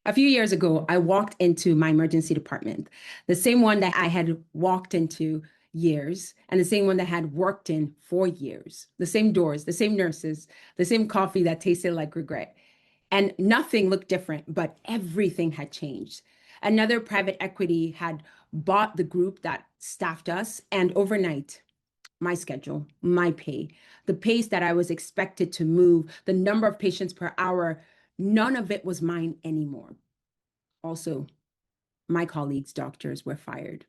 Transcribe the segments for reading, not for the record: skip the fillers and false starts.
A few years ago, I walked into my emergency department, the same one that I had walked into years, and the same one that I had worked in for years. The same doors, the same nurses, the same coffee that tasted like regret. And nothing looked different, but everything had changed. Another private equity had bought the group that staffed us, and overnight, my schedule, my pay, the pace that I was expected to move, the number of patients per hour, none of it was mine anymore. Also, my colleagues, doctors, were fired.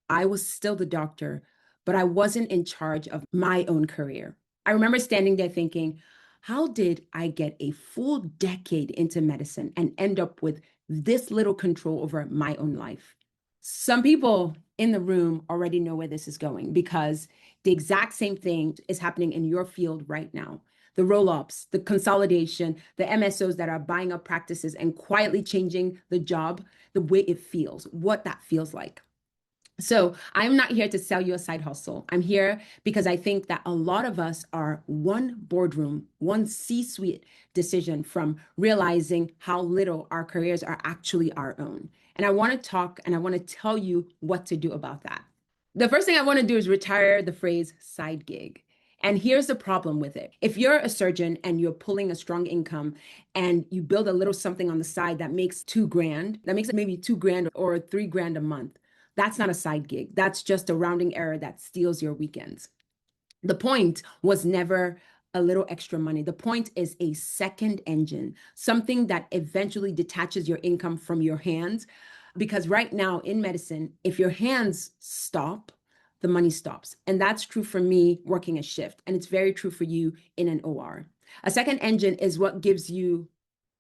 I was still the doctor, but I wasn't in charge of my own career. I remember standing there thinking, how did I get a full decade into medicine and end up with this little control over my own life? Some people in the room already know where this is going because the exact same thing is happening in your field right now. The roll-ups, the consolidation, the MSOs that are buying up practices and quietly changing the job, the way it feels, what that feels like. So I'm not here to sell you a side hustle. I'm here because I think that a lot of us are one boardroom, one C-suite decision from realizing how little our careers are actually our own. And I want to talk and I want to tell you what to do about that. The first thing I want to do is retire the phrase side gig. And here's the problem with it. If you're a surgeon and you're pulling a strong income and you build a little something on the side that makes 2 grand, that makes maybe 2 grand or 3 grand a month, that's not a side gig. That's just a rounding error that steals your weekends. The point was never a little extra money. The point is a second engine, something that eventually detaches your income from your hands. Because right now in medicine, if your hands stop, the money stops. And that's true for me working a shift. And it's very true for you in an OR. A second engine is what gives you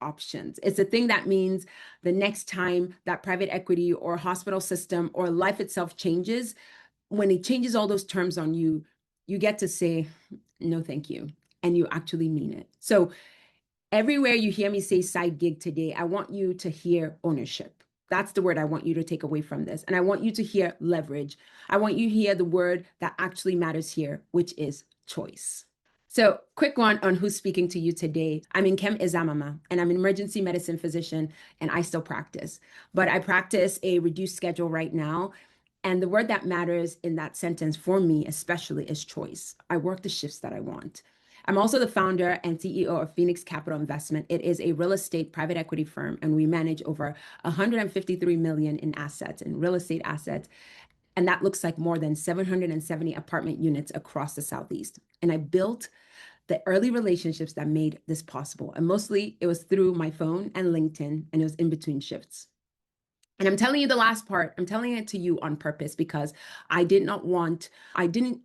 options. It's a thing that means the next time that private equity or hospital system or life itself changes, when it changes all those terms on you, you get to say, no, thank you. And you actually mean it. So everywhere you hear me say side gig today, I want you to hear ownership. That's the word I want you to take away from this. And I want you to hear leverage. I want you to hear the word that actually matters here, which is choice. So quick one on who's speaking to you today. I'm Nkem Ezeamama, and I'm an emergency medicine physician, and I still practice. But I practice a reduced schedule right now. And the word that matters in that sentence for me, especially, is choice. I work the shifts that I want. I'm also the founder and CEO of Phoenix Capital Investment. It is a real estate private equity firm, and we manage over 153 million in assets, in real estate assets. And that looks like more than 770 apartment units across the Southeast. And I built the early relationships that made this possible. And mostly it was through my phone and LinkedIn, and it was in between shifts. And I'm telling you the last part, I'm telling it to you on purpose because I didn't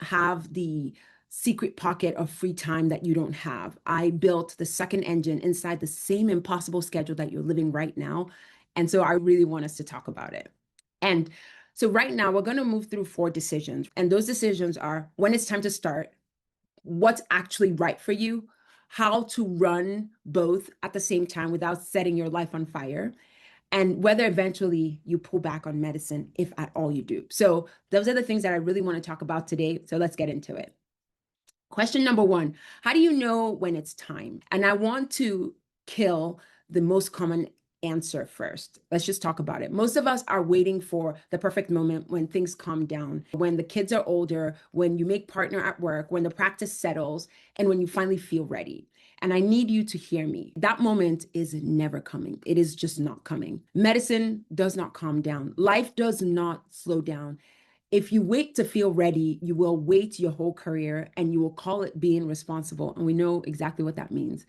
have the secret pocket of free time that you don't have. I built the second engine inside the same impossible schedule that you're living right now. And so I really want us to talk about it. And so right now we're going to move through 4 decisions. And those decisions are when it's time to start, what's actually right for you, how to run both at the same time without setting your life on fire, and whether eventually you pull back on medicine, if at all you do. So those are the things that I really want to talk about today. So let's get into it. Question number 1, how do you know when it's time? And I want to kill the most common answer first. Let's just talk about it. Most of us are waiting for the perfect moment when things calm down, when the kids are older, when you make partner at work, when the practice settles, and when you finally feel ready. And I need you to hear me. That moment is never coming. It is just not coming. Medicine does not calm down. Life does not slow down. If you wait to feel ready, you will wait your whole career and you will call it being responsible. And we know exactly what that means.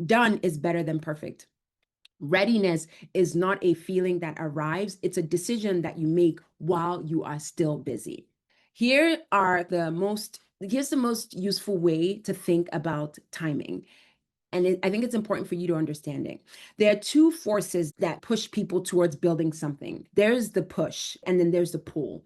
Done is better than perfect. Readiness is not a feeling that arrives. It's a decision that you make while you are still busy. Here's the most useful way to think about timing. And I think it's important for you to understand it. There are 2 forces that push people towards building something. There's the push, and then there's the pull.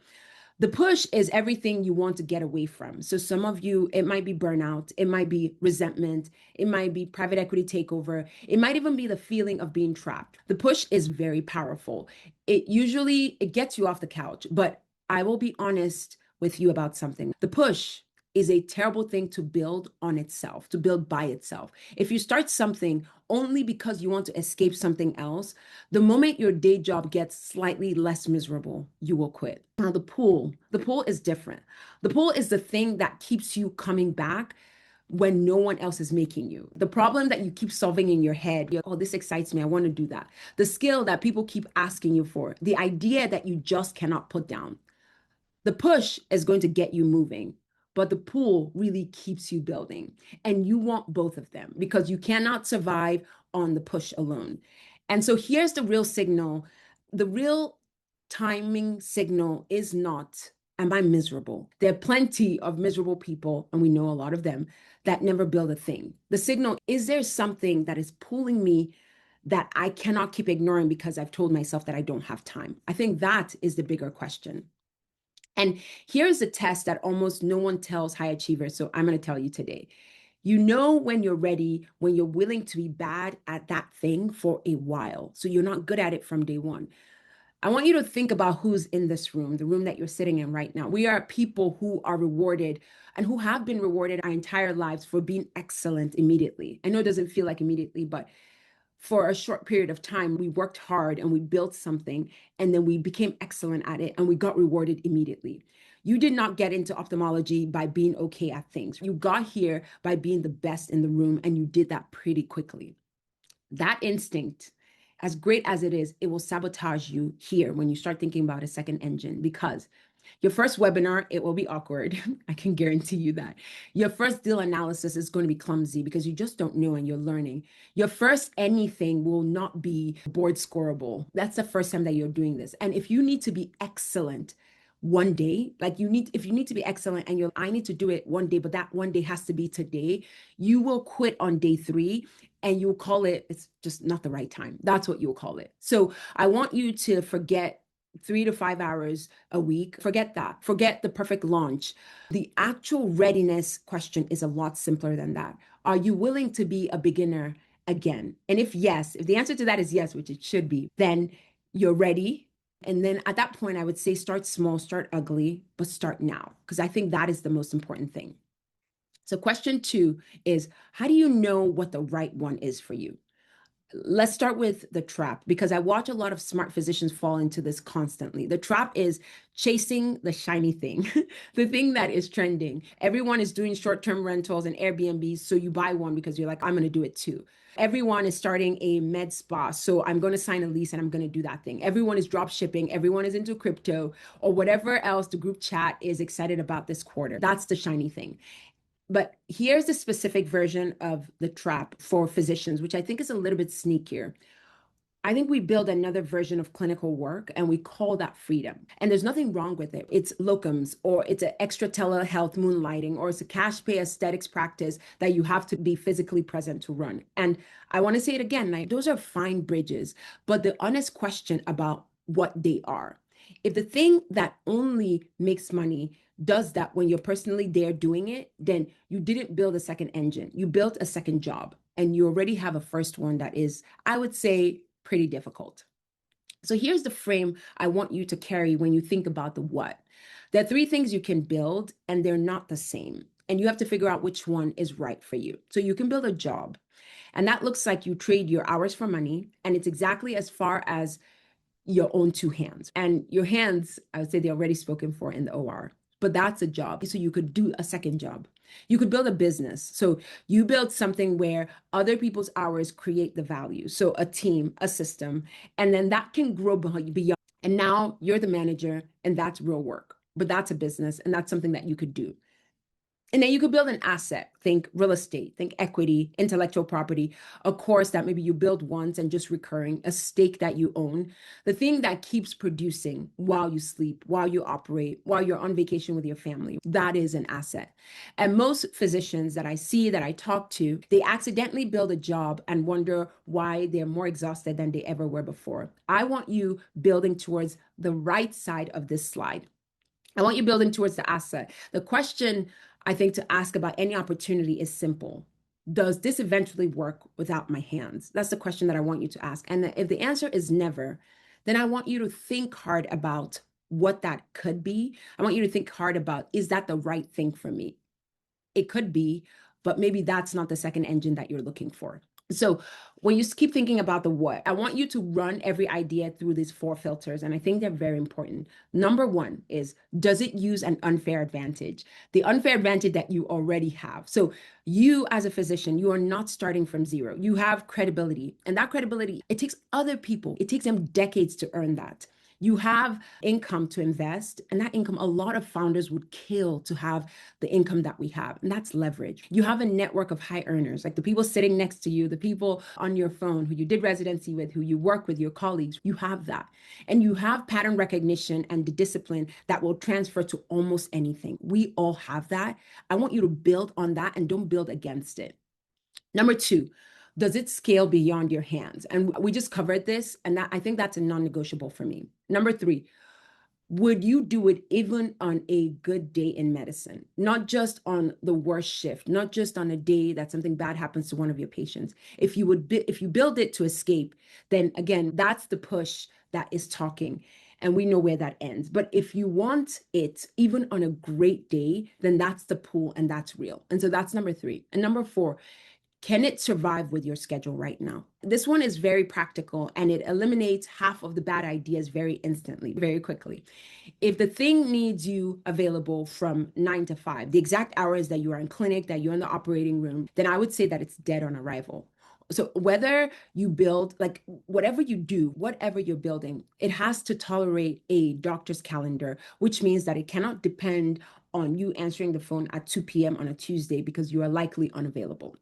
The push is everything you want to get away from. So some of you, it might be burnout, it might be resentment, it might be private equity takeover, it might even be the feeling of being trapped. The push is very powerful. It gets you off the couch, but I will be honest with you about something. The push is a terrible thing to build on itself, to build by itself. If you start something only because you want to escape something else, the moment your day job gets slightly less miserable, you will quit. Now, the pool is different. The pool is the thing that keeps you coming back when no one else is making you. The problem that you keep solving in your head, oh, this excites me, I want to do that. The skill that people keep asking you for, the idea that you just cannot put down. The push is going to get you moving, but the pull really keeps you building. And you want both of them because you cannot survive on the push alone. And so here's the real signal. The real timing signal is not, am I miserable? There are plenty of miserable people, and we know a lot of them, that never build a thing. The signal, is there something that is pulling me that I cannot keep ignoring because I've told myself that I don't have time? I think that is the bigger question. And here's a test that almost no one tells high achievers. So I'm going to tell you today. You know when you're ready, when you're willing to be bad at that thing for a while. So you're not good at it from day one. I want you to think about who's in this room, the room that you're sitting in right now. We are people who are rewarded and who have been rewarded our entire lives for being excellent immediately. I know it doesn't feel like immediately, but for a short period of time, we worked hard and we built something, and then we became excellent at it and we got rewarded immediately. You did not get into ophthalmology by being okay at things. You got here by being the best in the room, and you did that pretty quickly. That instinct, as great as it is, it will sabotage you here when you start thinking about a second engine, because your first webinar, it will be awkward. I can guarantee you that. Your first deal analysis is going to be clumsy because you just don't know and you're learning. Your first anything will not be board scoreable. That's the first time that you're doing this. And if you need to be excellent one day, like if you need to be excellent and I need to do it one day, but that one day has to be today, you will quit on day 3 and you'll call it, it's just not the right time. That's what you'll call it. So I want you to forget 3 to 5 hours a week. Forget that. Forget the perfect launch. The actual readiness question is a lot simpler than that. Are you willing to be a beginner again? And if yes, if the answer to that is yes, which it should be, then you're ready. And then at that point, I would say start small, start ugly, but start now, because I think that is the most important thing. So question 2 is, how do you know what the right one is for you? Let's start with the trap, because I watch a lot of smart physicians fall into this constantly. The trap is chasing the shiny thing, the thing that is trending. Everyone is doing short-term rentals and Airbnbs, so you buy one because you're like, I'm going to do it too. Everyone is starting a med spa, so I'm going to sign a lease and I'm going to do that thing. Everyone is drop shipping. Everyone is into crypto or whatever else the group chat is excited about this quarter. That's the shiny thing. But here's the specific version of the trap for physicians, which I think is a little bit sneakier. I think we build another version of clinical work and we call that freedom. And there's nothing wrong with it. It's locums, or it's an extra telehealth moonlighting, or it's a cash pay aesthetics practice that you have to be physically present to run. And I want to say it again, like, those are fine bridges, but the honest question about what they are. If the thing that only makes money does that when you're personally there doing it, then you didn't build a second engine. You built a second job, and you already have a first one that is, I would say, pretty difficult. So here's the frame I want you to carry when you think about the what. There are 3 things you can build, and they're not the same. And you have to figure out which one is right for you. So you can build a job, and that looks like you trade your hours for money, and it's exactly as far as your own 2 hands. And your hands, I would say, they're already spoken for in the OR, but that's a job. So you could do a second job. You could build a business. So you build something where other people's hours create the value. So a team, a system, and then that can grow beyond. And now you're the manager, and that's real work, but that's a business, and that's something that you could do. And then you could build an asset, think real estate, think equity, intellectual property, a course that maybe you build once and just recurring, a stake that you own, the thing that keeps producing while you sleep, while you operate, while you're on vacation with your family. That is an asset. And most physicians that I see, that I talk to, they accidentally build a job and wonder why they're more exhausted than they ever were before. I want you building towards the right side of this slide. I want you building towards the asset. The question I think to ask about any opportunity is simple. Does this eventually work without my hands? That's the question that I want you to ask. And if the answer is never, then I want you to think hard about what that could be. I want you to think hard about, is that the right thing for me? It could be, but maybe that's not the second engine that you're looking for. So when you keep thinking about the what, I want you to run every idea through these four filters. And I think they're very important. Number one is, does it use an unfair advantage? The unfair advantage that you already have. So you as a physician, you are not starting from zero. You have credibility. And that credibility, it takes other people, it takes them decades to earn that. You have income to invest, and that income, a lot of founders would kill to have the income that we have, and that's leverage. You have a network of high earners, like the people sitting next to you, the people on your phone who you did residency with, who you work with, your colleagues. You have that. And you have pattern recognition and the discipline that will transfer to almost anything. We all have that. I want you to build on that and don't build against it. Number two, does it scale beyond your hands? And we just covered this, and I think that's a non-negotiable for me. Number three, would you do it even on a good day in medicine? Not just on the worst shift, not just on a day that something bad happens to one of your patients. If you build it to escape, then again, that's the push that is talking. And we know where that ends. But if you want it even on a great day, then that's the pool and that's real. And so that's number three. And number four, can it survive with your schedule right now? This one is very practical and it eliminates half of the bad ideas very instantly, very quickly. If the thing needs you available from 9 to 5, the exact hours that you are in clinic, that you're in the operating room, then I would say that it's dead on arrival. So whether you build, like whatever you do, whatever you're building, it has to tolerate a doctor's calendar, which means that it cannot depend on you answering the phone at 2 p.m. on a Tuesday because you are likely unavailable.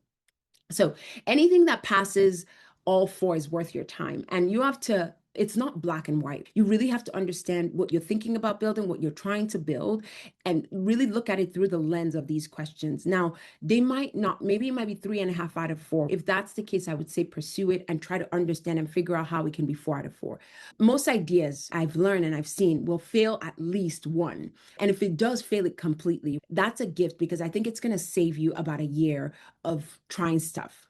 So anything that passes all four is worth your time. And you have to, it's not black and white. You really have to understand what you're thinking about building, what you're trying to build, and really look at it through the lens of these questions. Now, they might not, maybe it might be 3.5 out of 4. If that's the case, I would say pursue it and try to understand and figure out how it can be 4 out of 4. Most ideas I've learned and I've seen will fail at least one. And if it does fail it completely, that's a gift because I think it's going to save you about a year of trying stuff.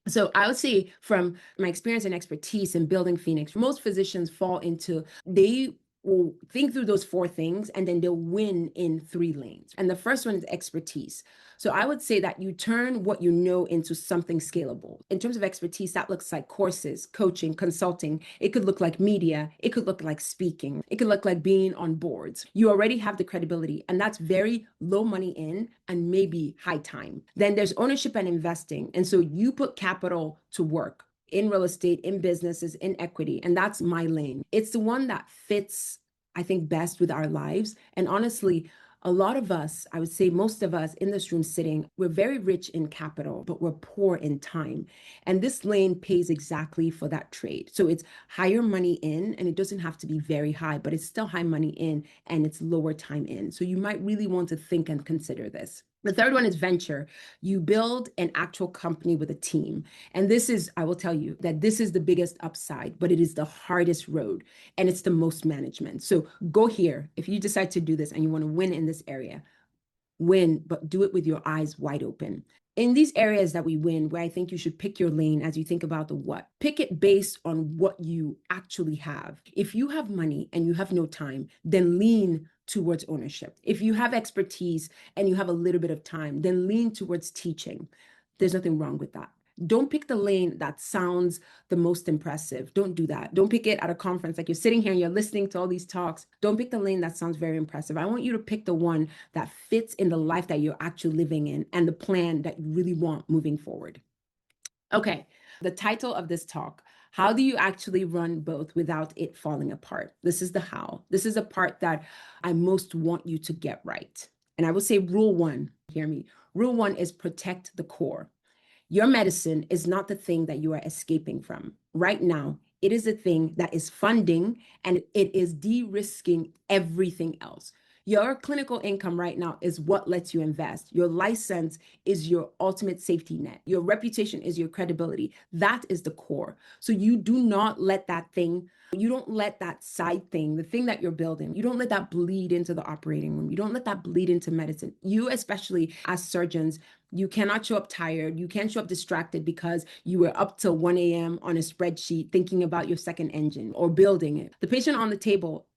So I would say from my experience and expertise in building Phoenix, most physicians fall into, they will think through those 4 things and then they'll win in 3 lanes. And the first one is expertise. So I would say that you turn what you know into something scalable. In terms of expertise, that looks like courses, coaching, consulting. It could look like media. It could look like speaking. It could look like being on boards. You already have the credibility, and that's very low money in and maybe high time. Then there's ownership and investing. And so you put capital to work in real estate, in businesses, in equity. And that's my lane. It's the one that fits, I think, best with our lives. And honestly, a lot of us, I would say most of us in this room sitting, we're very rich in capital, but we're poor in time. And this lane pays exactly for that trade. So it's higher money in, and it doesn't have to be very high, but it's still high money in and it's lower time in. So you might really want to think and consider this. The third one is venture. You build an actual company with a team. And this is, I will tell you that this is the biggest upside, but it is the hardest road and it's the most management. So go here. If you decide to do this and you want to win in this area, win, but do it with your eyes wide open. In these areas that we win, where I think you should pick your lane as you think about the what, pick it based on what you actually have. If you have money and you have no time, then lean towards ownership. If you have expertise and you have a little bit of time, then lean towards teaching. There's nothing wrong with that. Don't pick the lane that sounds the most impressive. Don't do that. Don't pick it at a conference. Like you're sitting here and you're listening to all these talks. Don't pick the lane that sounds very impressive. I want you to pick the one that fits in the life that you're actually living in and the plan that you really want moving forward. Okay, the title of this talk, how do you actually run both without it falling apart? This is the how. This is a part that I most want you to get right. And I will say rule 1, hear me. Rule 1 is protect the core. Your medicine is not the thing that you are escaping from. Right now, it is a thing that is funding and it is de-risking everything else. Your clinical income right now is what lets you invest. Your license is your ultimate safety net. Your reputation is your credibility. That is the core. So you do not let that thing, you don't let that side thing, the thing that you're building, you don't let that bleed into the operating room. You don't let that bleed into medicine. You, especially as surgeons, you cannot show up tired. You can't show up distracted because you were up till 1 a.m. on a spreadsheet thinking about your second engine or building it. The patient on the table,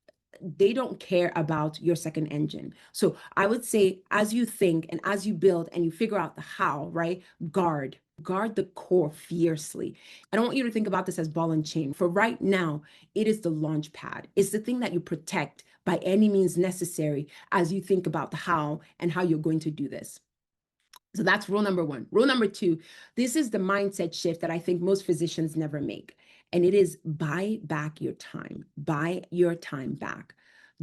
they don't care about your second engine. So I would say, as you think and as you build and you figure out the how, right? Guard the core fiercely. I don't want you to think about this as ball and chain. For right now, it is the launch pad. It's the thing that you protect by any means necessary as you think about the how and how you're going to do this. So that's rule number one. Rule number two, this is the mindset shift that I think most physicians never make. And it is buy back your time. Buy your time back.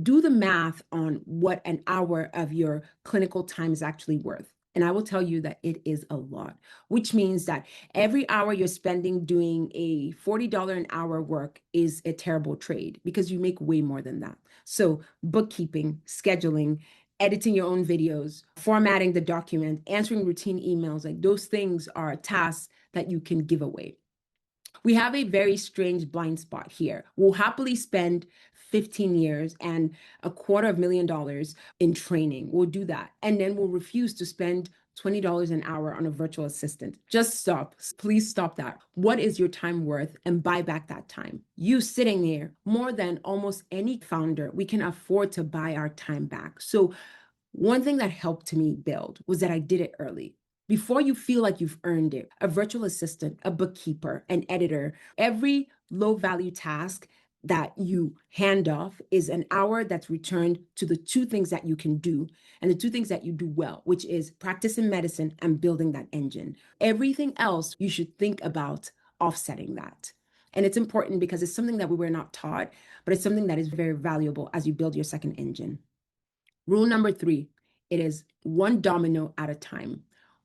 Do the math on what an hour of your clinical time is actually worth. And I will tell you that it is a lot, which means that every hour you're spending doing a $40 an hour work is a terrible trade because you make way more than that. So bookkeeping, scheduling, editing your own videos, formatting the document, answering routine emails, like those things are tasks that you can give away. We have a very strange blind spot here. We'll happily spend 15 years and $250,000 in training. We'll do that. And then we'll refuse to spend $20 an hour on a virtual assistant. Just stop. Please stop that. What is your time worth? And buy back that time. You sitting here, more than almost any founder, we can afford to buy our time back. So one thing that helped me build was that I did it early. Before you feel like you've earned it, a virtual assistant, a bookkeeper, an editor, every low value task that you hand off is an hour that's returned to the two things that you can do and the two things that you do well, which is practicing medicine and building that engine. Everything else, you should think about offsetting that. And it's important because it's something that we were not taught, but it's something that is very valuable as you build your second engine. Rule number three, it is one domino at a time.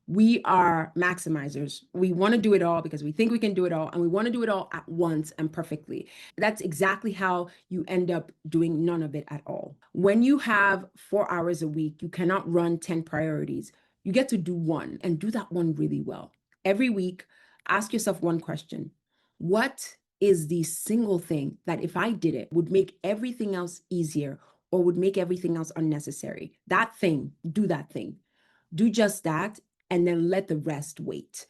We are maximizers. We want to do it all because we think we can do it all, and we want to do it all at once and perfectly. That's exactly how you end up doing none of it at all. When you have 4 hours a week, you cannot run 10 priorities. You get to do one and do that one really well. Every week, ask yourself one question. What is the single thing that if I did it would make everything else easier or would make everything else unnecessary? That thing, do that thing. Do just that, and then let the rest wait.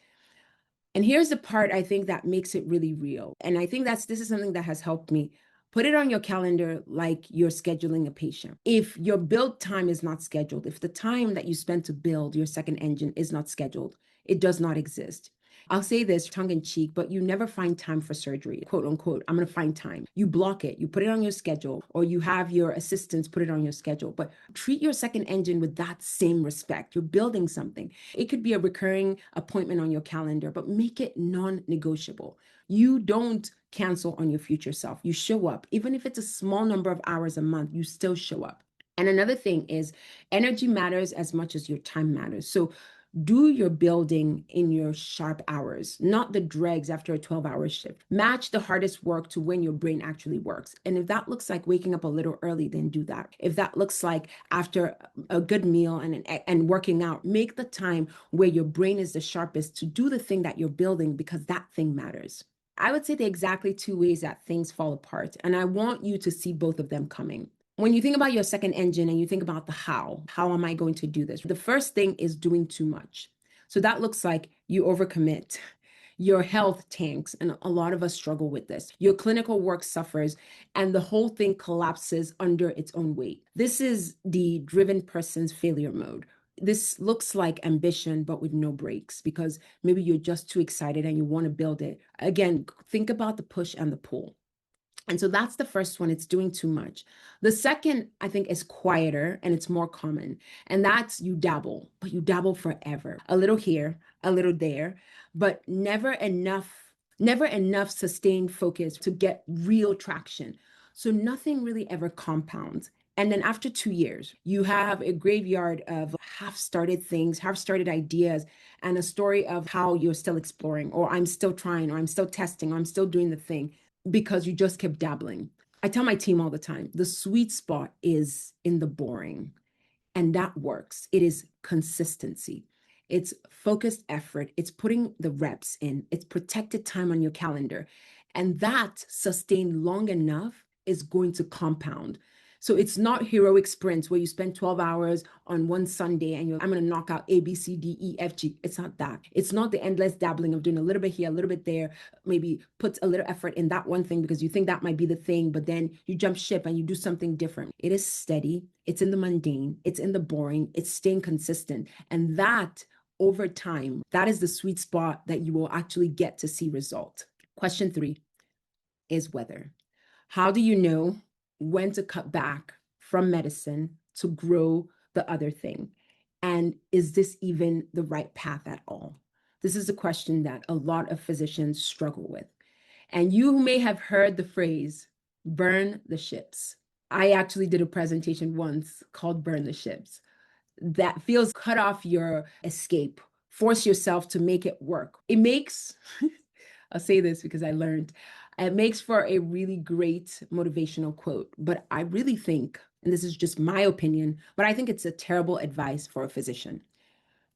And here's the part I think that makes it really real. And I think this is something that has helped me. Put it on your calendar like you're scheduling a patient. If your build time is not scheduled, if the time that you spend to build your second engine is not scheduled, it does not exist. I'll say this tongue in cheek, but you never find time for surgery, quote unquote. I'm going to find time. You block it, you put it on your schedule, or you have your assistants put it on your schedule. But treat your second engine with that same respect. You're building something. It could be a recurring appointment on your calendar, but make it non-negotiable. You don't cancel on your future self. You show up. Even if it's a small number of hours a month, you still show up. And another thing is energy matters as much as your time matters. So do your building in your sharp hours, not the dregs after a 12-hour shift. Match the hardest work to when your brain actually works. And if that looks like waking up a little early, then do that. If that looks like after a good meal and working out, make the time where your brain is the sharpest to do the thing that you're building because that thing matters. I would say there are exactly two ways that things fall apart. And I want you to see both of them coming. When you think about your second engine and you think about the how am I going to do this? The first thing is doing too much. So that looks like you overcommit. Your health tanks, and a lot of us struggle with this. Your clinical work suffers, and the whole thing collapses under its own weight. This is the driven person's failure mode. This looks like ambition, but with no brakes, because maybe you're just too excited and you want to build it. Again, think about the push and the pull. And so that's the first one. It's doing too much. The second, I think, is quieter and it's more common. And that's you dabble, but you dabble forever. A little here, a little there, but never enough sustained focus to get real traction. So nothing really ever compounds. And then after 2 years, you have a graveyard of half-started things, half-started ideas, and a story of how you're still exploring, or I'm still trying, or I'm still testing, or I'm still doing the thing, because you just kept dabbling. I tell my team all the time, the sweet spot is in the boring, and that works. It is consistency. It's focused effort. It's putting the reps in. It's protected time on your calendar. And that sustained long enough is going to compound. So it's not heroic sprints where you spend 12 hours on one Sunday and I'm going to knock out A, B, C, D, E, F, G. It's not that. It's not the endless dabbling of doing a little bit here, a little bit there, maybe put a little effort in that one thing because you think that might be the thing, but then you jump ship and you do something different. It is steady. It's in the mundane. It's in the boring. It's staying consistent. And that over time, that is the sweet spot that you will actually get to see result. Question 3 is whether. How do you know when to cut back from medicine to grow the other thing? And is this even the right path at all? This is a question that a lot of physicians struggle with. And you may have heard the phrase, burn the ships. I actually did a presentation once called Burn the Ships. That feels cut off your escape, force yourself to make it work. It makes, I'll say this because I learned, it makes for a really great motivational quote. But I really think, and this is just my opinion, but I think it's a terrible advice for a physician.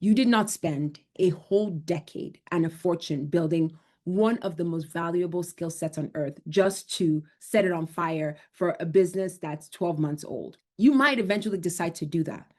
You did not spend a whole decade and a fortune building one of the most valuable skill sets on earth just to set it on fire for a business that's 12 months old. You might eventually decide to do that.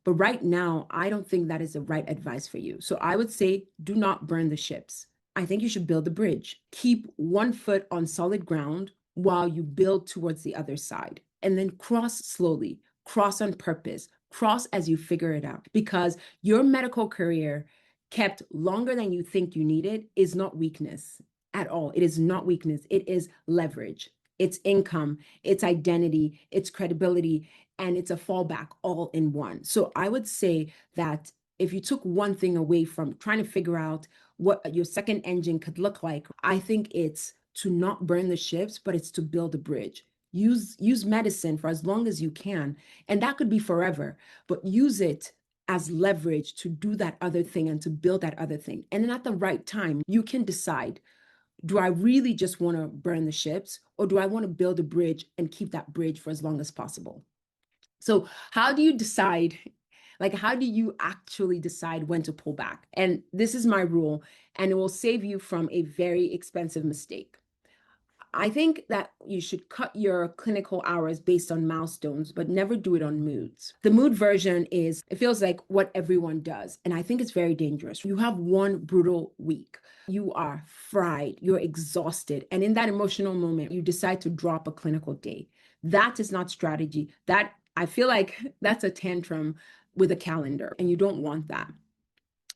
But right now, I don't think that is the right advice for you. So I would say do not burn the ships. I think you should build a bridge. Keep one foot on solid ground while you build towards the other side. And then cross slowly, cross on purpose, cross as you figure it out. Because your medical career kept longer than you think you needed is not weakness at all. It is not weakness. It is leverage. It's income, it's identity, it's credibility, and it's a fallback all in one. So I would say that if you took one thing away from trying to figure out what your second engine could look like, I think it's to not burn the ships, but it's to build a bridge. Use medicine for as long as you can, and that could be forever, but use it as leverage to do that other thing and to build that other thing. And then at the right time, you can decide, do I really just want to burn the ships, or do I want to build a bridge and keep that bridge for as long as possible? So how do you decide? Like, how do you actually decide when to pull back? And this is my rule, and it will save you from a very expensive mistake. I think that you should cut your clinical hours based on milestones, but never do it on moods. The mood version is, it feels like what everyone does. And I think it's very dangerous. You have one brutal week. You are fried, you're exhausted. And in that emotional moment, you decide to drop a clinical day. That is not strategy. That, I feel like that's a tantrum with a calendar, and you don't want that.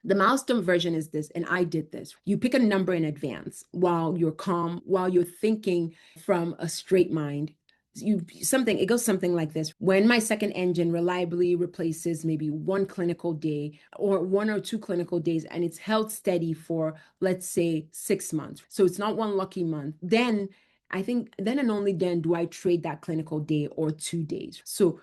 The milestone version is this, and I did this. You pick a number in advance while you're calm, while you're thinking from a straight mind. It goes something like this. When my second engine reliably replaces maybe one clinical day or one or two clinical days, and it's held steady for, let's say, 6 months. So it's not one lucky month. Then I think then and only then do I trade that clinical day or 2 days. So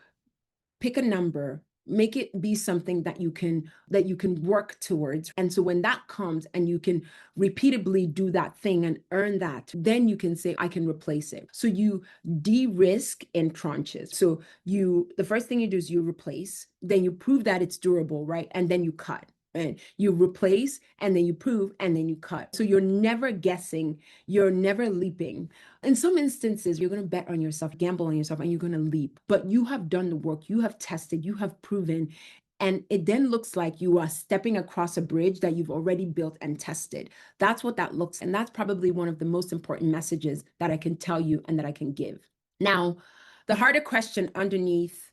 pick a number, make it be something that you can work towards. And so when that comes and you can repeatedly do that thing and earn that, then you can say, I can replace it. So you de-risk in tranches. So the first thing you do is you replace, then you prove that it's durable, right? And then you cut. And you replace, and then you prove, and then you cut. So you're never guessing, you're never leaping. In some instances, you're going to bet on yourself, gamble on yourself, and you're going to leap. But you have done the work, you have tested, you have proven. And it then looks like you are stepping across a bridge that you've already built and tested. That's what that looks like. And that's probably one of the most important messages that I can tell you and that I can give. Now, the harder question underneath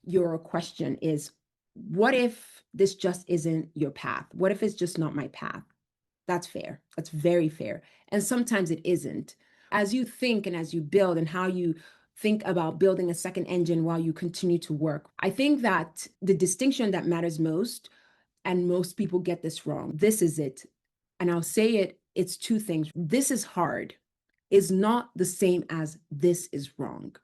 your question is, what if this just isn't your path? What if it's just not my path? That's fair. That's very fair. And sometimes it isn't. As you think and as you build and how you think about building a second engine while you continue to work, I think that the distinction that matters most, and most people get this wrong, this is it. And I'll say it, it's two things. This is hard is not the same as this is wrong.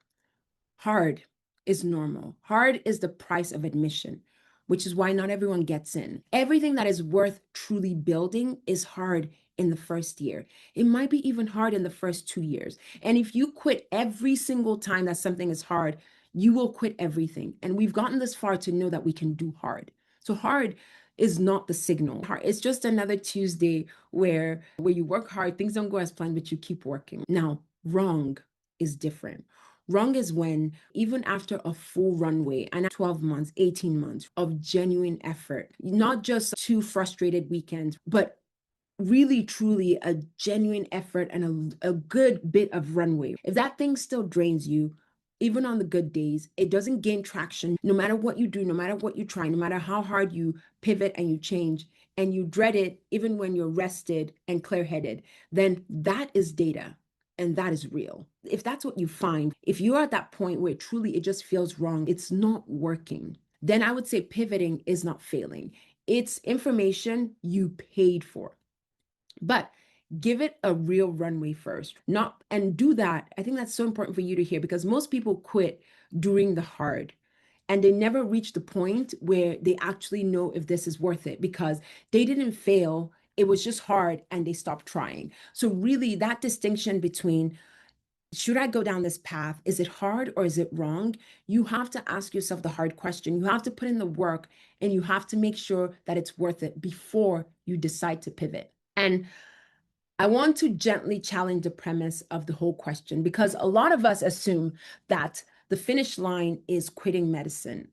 Hard is normal. Hard is the price of admission, which is why not everyone gets in. Everything that is worth truly building is hard in the first year. It might be even hard in the first 2 years. And if you quit every single time that something is hard, you will quit everything. And we've gotten this far to know that we can do hard. So hard is not the signal. It's just another Tuesday where you work hard, things don't go as planned, but you keep working. Now, wrong is different. Wrong is when, even after a full runway and 12 months, 18 months of genuine effort, not just 2 frustrated weekends, but really, truly a genuine effort and a good bit of runway. If that thing still drains you, even on the good days, it doesn't gain traction, no matter what you do, no matter what you try, no matter how hard you pivot and you change, and you dread it even when you're rested and clear headed, then that is data and that is real. If that's what you find, if you're at that point where truly it just feels wrong, it's not working, then I would say pivoting is not failing. It's information you paid for. But give it a real runway first. Not and do that. I think that's so important for you to hear because most people quit during the hard and they never reach the point where they actually know if this is worth it because they didn't fail. It was just hard and they stopped trying. So really that distinction between should I go down this path? Is it hard or is it wrong? You have to ask yourself the hard question. You have to put in the work and you have to make sure that it's worth it before you decide to pivot. And I want to gently challenge the premise of the whole question because a lot of us assume that the finish line is quitting medicine.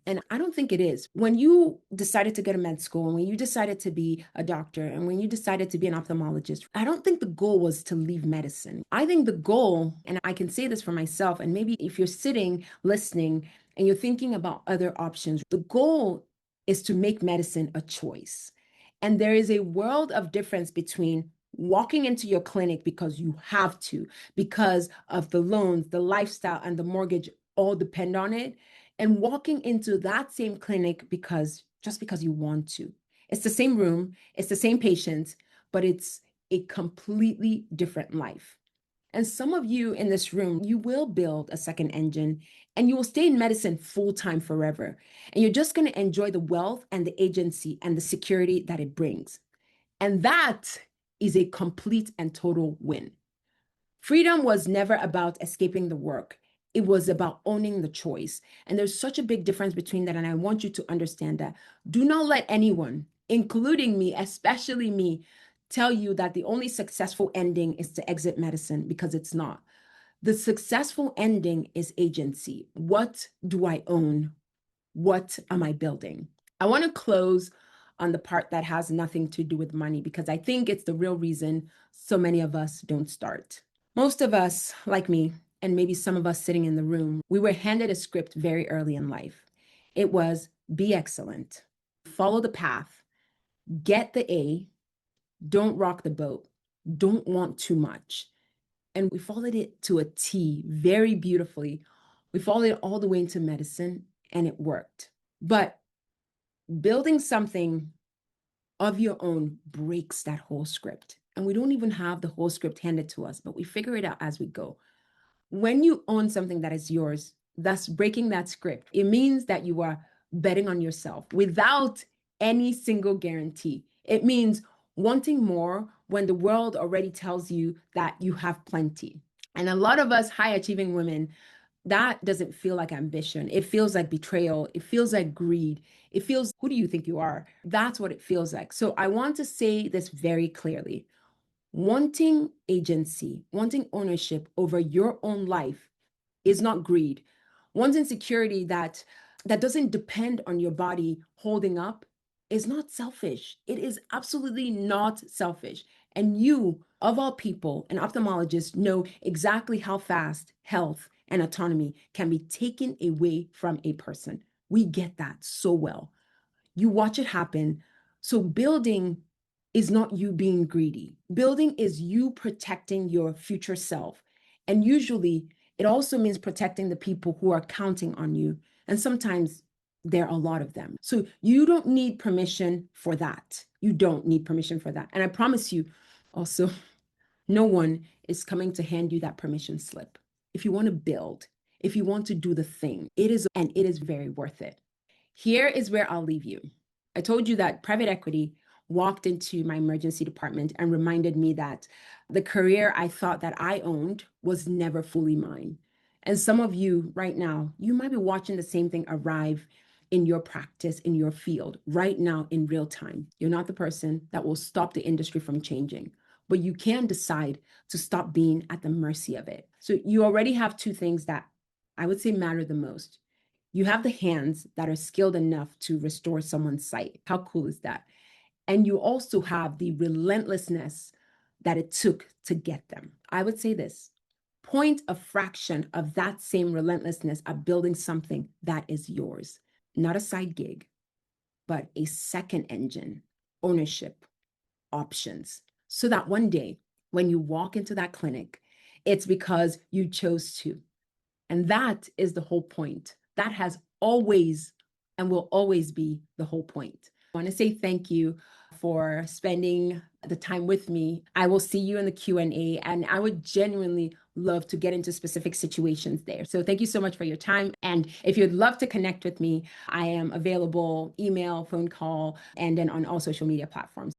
And I don't think it is. When you decided to go to med school, and when you decided to be a doctor, and when you decided to be an ophthalmologist, I don't think the goal was to leave medicine. I think the goal, and I can say this for myself, and maybe if you're sitting, listening, and you're thinking about other options, the goal is to make medicine a choice. And there is a world of difference between walking into your clinic because you have to, because of the loans, the lifestyle, and the mortgage all depend on it, and walking into that same clinic just because you want to. It's the same room, it's the same patient, but it's a completely different life. And some of you in this room, you will build a second engine and you will stay in medicine full time forever. And you're just going to enjoy the wealth and the agency and the security that it brings. And that is a complete and total win. Freedom was never about escaping the work. It was about owning the choice. And there's such a big difference between that. And I want you to understand that. Do not let anyone, including me, especially me, tell you that the only successful ending is to exit medicine because it's not. The successful ending is agency. What do I own? What am I building? I want to close on the part that has nothing to do with money because I think it's the real reason so many of us don't start. Most of us, like me, and maybe some of us sitting in the room, we were handed a script very early in life. It was be excellent, follow the path, get the A, don't rock the boat, don't want too much. And we followed it to a T very beautifully. We followed it all the way into medicine and it worked. But building something of your own breaks that whole script. And we don't even have the whole script handed to us, but we figure it out as we go. When you own something that is yours, thus breaking that script, it means that you are betting on yourself without any single guarantee. It means wanting more when the world already tells you that you have plenty. And a lot of us high achieving women, that doesn't feel like ambition. It feels like betrayal. It feels like greed. It feels, who do you think you are? That's what it feels like. So I want to say this very clearly. Wanting agency, wanting ownership over your own life is not greed. Wanting security that doesn't depend on your body holding up is not selfish. It is absolutely not selfish. And you, of all people, an ophthalmologist, know exactly how fast health and autonomy can be taken away from a person. We get that so well. You watch it happen. So building is not you being greedy. Building is you protecting your future self. And usually it also means protecting the people who are counting on you. And sometimes there are a lot of them. So you don't need permission for that. You don't need permission for that. And I promise you also, no one is coming to hand you that permission slip. If you want to build, if you want to do the thing, it is very worth it. Here is where I'll leave you. I told you that private equity walked into my emergency department and reminded me that the career I thought that I owned was never fully mine. And some of you right now, you might be watching the same thing arrive in your practice, in your field, right now in real time. You're not the person that will stop the industry from changing. but you can decide to stop being at the mercy of it. So you already have two things that I would say matter the most. You have the hands that are skilled enough to restore someone's sight. How cool is that? And you also have the relentlessness that it took to get them. I would say this: point a fraction of that same relentlessness of building something that is yours, not a side gig, but a second engine, ownership, options, so that one day when you walk into that clinic, it's because you chose to. And that is the whole point. That has always and will always be the whole point. I want to say thank you for spending the time with me. I will see you in the Q&A, and I would genuinely love to get into specific situations there. So thank you so much for your time. And if you'd love to connect with me, I am available email, phone call, and then on all social media platforms.